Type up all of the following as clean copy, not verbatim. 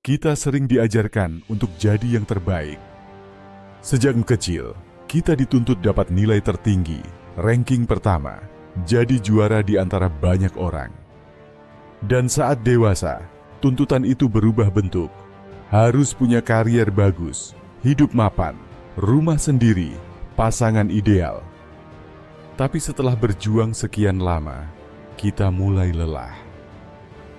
Kita sering diajarkan untuk jadi yang terbaik. Sejak kecil, kita dituntut dapat nilai tertinggi, ranking pertama, jadi juara di antara banyak orang. Dan saat dewasa, tuntutan itu berubah bentuk. Harus punya karier bagus, hidup mapan, rumah sendiri, pasangan ideal. Tapi setelah berjuang sekian lama, kita mulai lelah.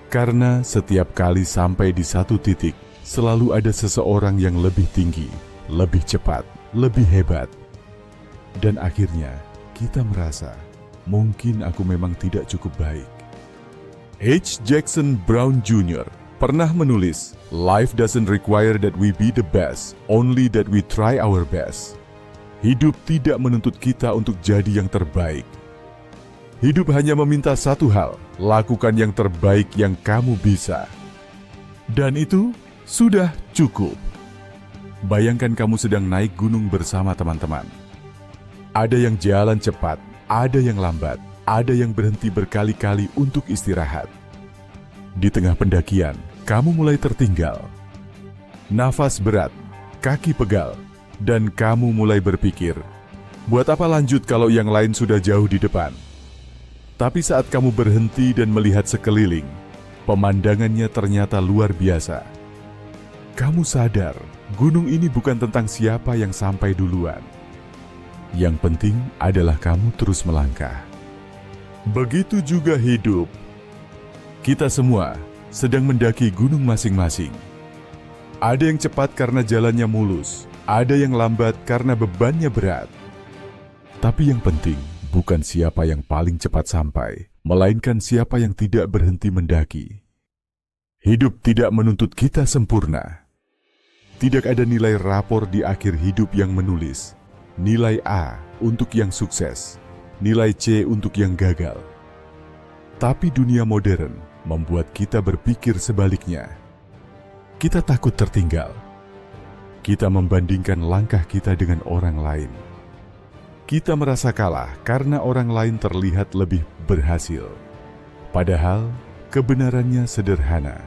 Karena setiap kali sampai di satu titik, selalu ada seseorang yang lebih tinggi, lebih cepat, lebih hebat. Dan akhirnya, kita merasa, mungkin aku memang tidak cukup baik. H. Jackson Brown Jr. pernah menulis, "Life doesn't require that we be the best, only that we try our best." Hidup tidak menuntut kita untuk jadi yang terbaik. Hidup hanya meminta satu hal, lakukan yang terbaik yang kamu bisa. Dan itu sudah cukup. Bayangkan kamu sedang naik gunung bersama teman-teman. Ada yang jalan cepat, ada yang lambat, ada yang berhenti berkali-kali untuk istirahat. Di tengah pendakian, kamu mulai tertinggal. Nafas berat, kaki pegal, dan kamu mulai berpikir, buat apa lanjut kalau yang lain sudah jauh di depan? Tapi saat kamu berhenti dan melihat sekeliling, pemandangannya ternyata luar biasa. Kamu sadar, gunung ini bukan tentang siapa yang sampai duluan. Yang penting adalah kamu terus melangkah. Begitu juga hidup. Kita semua sedang mendaki gunung masing-masing. Ada yang cepat karena jalannya mulus, ada yang lambat karena bebannya berat. Tapi yang penting, bukan siapa yang paling cepat sampai, melainkan siapa yang tidak berhenti mendaki. Hidup tidak menuntut kita sempurna. Tidak ada nilai rapor di akhir hidup yang menulis, nilai A untuk yang sukses, nilai C untuk yang gagal. Tapi dunia modern membuat kita berpikir sebaliknya. Kita takut tertinggal. Kita membandingkan langkah kita dengan orang lain. Kita merasa kalah karena orang lain terlihat lebih berhasil. Padahal, kebenarannya sederhana.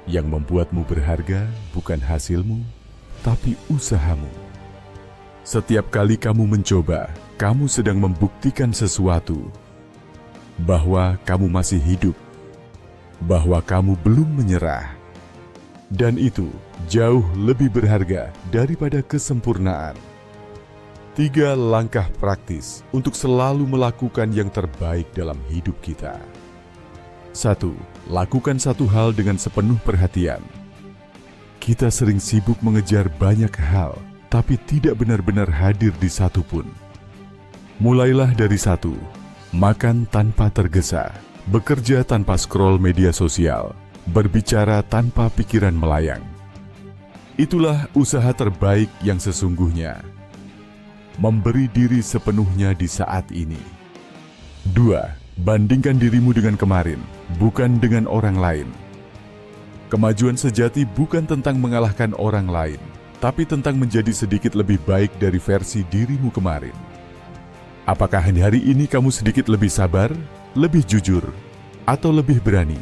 Yang membuatmu berharga bukan hasilmu, tapi usahamu. Setiap kali kamu mencoba, kamu sedang membuktikan sesuatu. Bahwa kamu masih hidup. Bahwa kamu belum menyerah. Dan itu jauh lebih berharga daripada kesempurnaan. 3 langkah praktis untuk selalu melakukan yang terbaik dalam hidup kita. 1. Lakukan satu hal dengan sepenuh perhatian. Kita sering sibuk mengejar banyak hal, tapi tidak benar-benar hadir di satu pun. Mulailah dari 1. Makan tanpa tergesa, bekerja tanpa scroll media sosial, berbicara tanpa pikiran melayang. Itulah usaha terbaik yang sesungguhnya. Memberi diri sepenuhnya di saat ini. 2. Bandingkan dirimu dengan kemarin, bukan dengan orang lain. Kemajuan sejati bukan tentang mengalahkan orang lain, tapi tentang menjadi sedikit lebih baik dari versi dirimu kemarin. Apakah hari ini kamu sedikit lebih sabar, lebih jujur, atau lebih berani?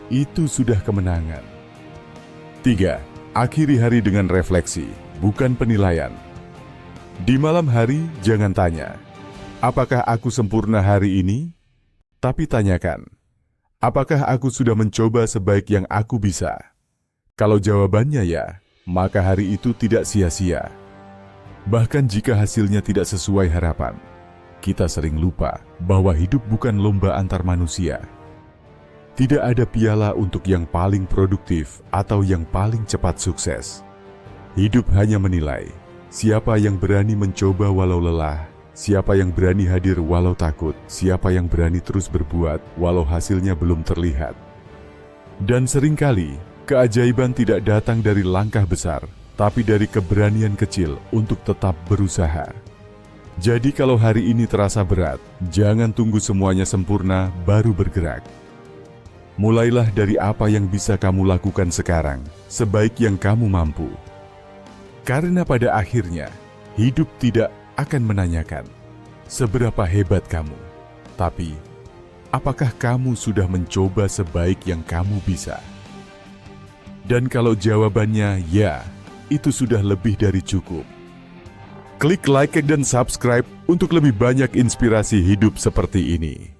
Itu sudah kemenangan. 3. Akhiri hari dengan refleksi, bukan penilaian. Di malam hari, jangan tanya, apakah aku sempurna hari ini? Tapi tanyakan, apakah aku sudah mencoba sebaik yang aku bisa? Kalau jawabannya ya, maka hari itu tidak sia-sia. Bahkan jika hasilnya tidak sesuai harapan, kita sering lupa bahwa hidup bukan lomba antar manusia. Tidak ada piala untuk yang paling produktif atau yang paling cepat sukses. Hidup hanya menilai siapa yang berani mencoba walau lelah, siapa yang berani hadir walau takut, siapa yang berani terus berbuat walau hasilnya belum terlihat. Dan seringkali, keajaiban tidak datang dari langkah besar, tapi dari keberanian kecil untuk tetap berusaha. Jadi kalau hari ini terasa berat, jangan tunggu semuanya sempurna baru bergerak. Mulailah dari apa yang bisa kamu lakukan sekarang, sebaik yang kamu mampu. Karena pada akhirnya, hidup tidak akan menanyakan seberapa hebat kamu, tapi apakah kamu sudah mencoba sebaik yang kamu bisa? Dan kalau jawabannya ya, itu sudah lebih dari cukup. Klik like dan subscribe untuk lebih banyak inspirasi hidup seperti ini.